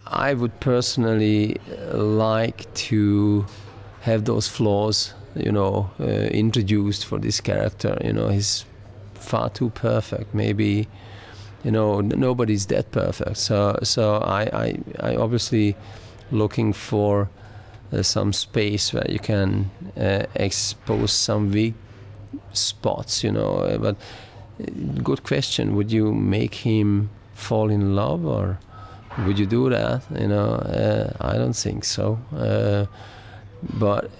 I would personally like to have those flaws, introduced for this character. He's far too perfect. Maybe, nobody's that perfect. So I obviously looking for some space where you can expose some weak spots. But good question. Would you make him fall in love, or would you do that? I don't think so. But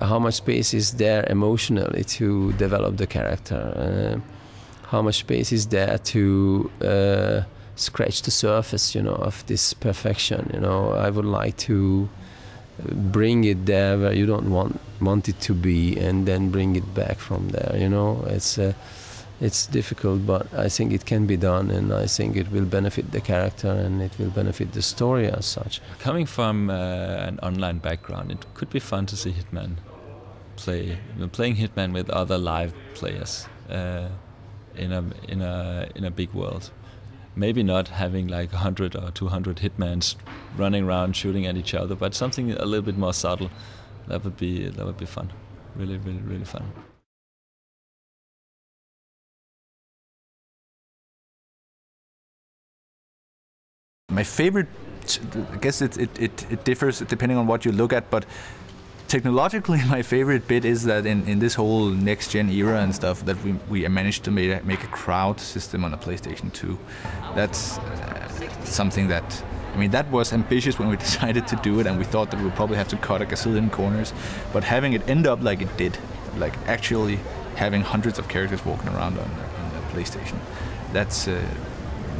how much space is there emotionally to develop the character? How much space is there to scratch the surface, of this perfection? I would like to bring it there where you don't want it to be, and then bring it back from there. It's difficult, but I think it can be done, and I think it will benefit the character and it will benefit the story as such. Coming from an online background, it could be fun to see Hitman playing Hitman with other live players in a big world. Maybe not having like 100 or 200 Hitmans running around shooting at each other, but something a little bit more subtle. That would be fun. Really, really, really fun. My favorite, I guess it differs depending on what you look at, but technologically my favorite bit is that in this whole next-gen era and stuff, that we managed to make a crowd system on a PlayStation 2. That's something that, that was ambitious when we decided to do it, and we thought that we would probably have to cut a gazillion corners, but having it end up like it did, like actually having hundreds of characters walking around on the PlayStation, that's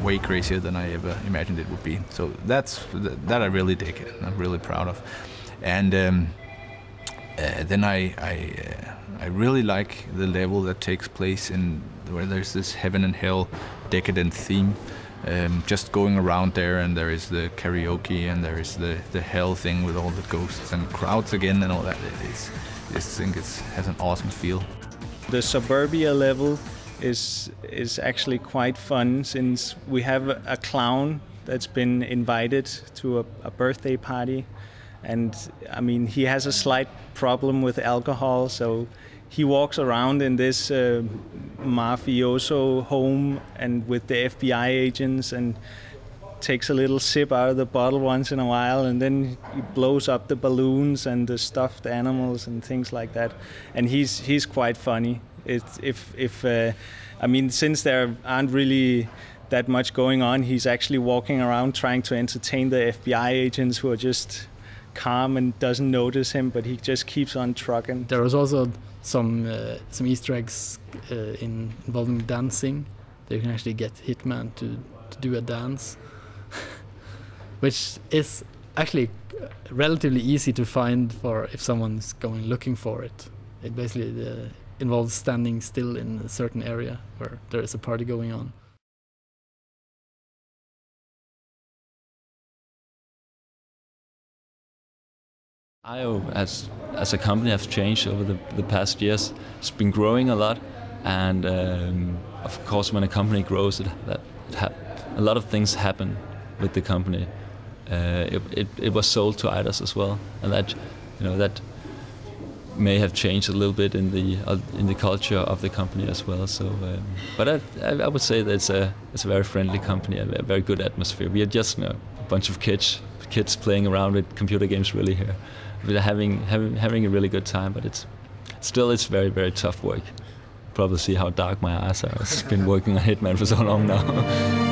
way crazier than I ever imagined it would be. So that I really dig and I'm really proud of. And then I really like the level that takes place in where there's this heaven and hell decadent theme. Just going around there, and there is the karaoke, and there is the hell thing with all the ghosts and crowds again and all that. I think it has an awesome feel. The suburbia level is actually quite fun, since we have a clown that's been invited to a birthday party, and he has a slight problem with alcohol, so he walks around in this mafioso home and with the FBI agents, and takes a little sip out of the bottle once in a while, and then he blows up the balloons and the stuffed animals and things like that, and he's quite funny. Since there aren't really that much going on, he's actually walking around trying to entertain the FBI agents, who are just calm and doesn't notice him, but he just keeps on trucking. There was also some Easter eggs involving dancing. You can actually get Hitman to do a dance, which is actually relatively easy to find for if someone's going looking for it. It basically involves standing still in a certain area where there is a party going on. IO as a company has changed over the past years. It's been growing a lot, and of course when a company grows, a lot of things happen with the company. It was sold to Eidos as well, and that may have changed a little bit in the culture of the company as well. So, but I would say that it's a very friendly company, a very good atmosphere. We are just a bunch of kids playing around with computer games really here. We're having a really good time, but it's very, very tough work. Probably see how dark my eyes are. I've been working on Hitman for so long now.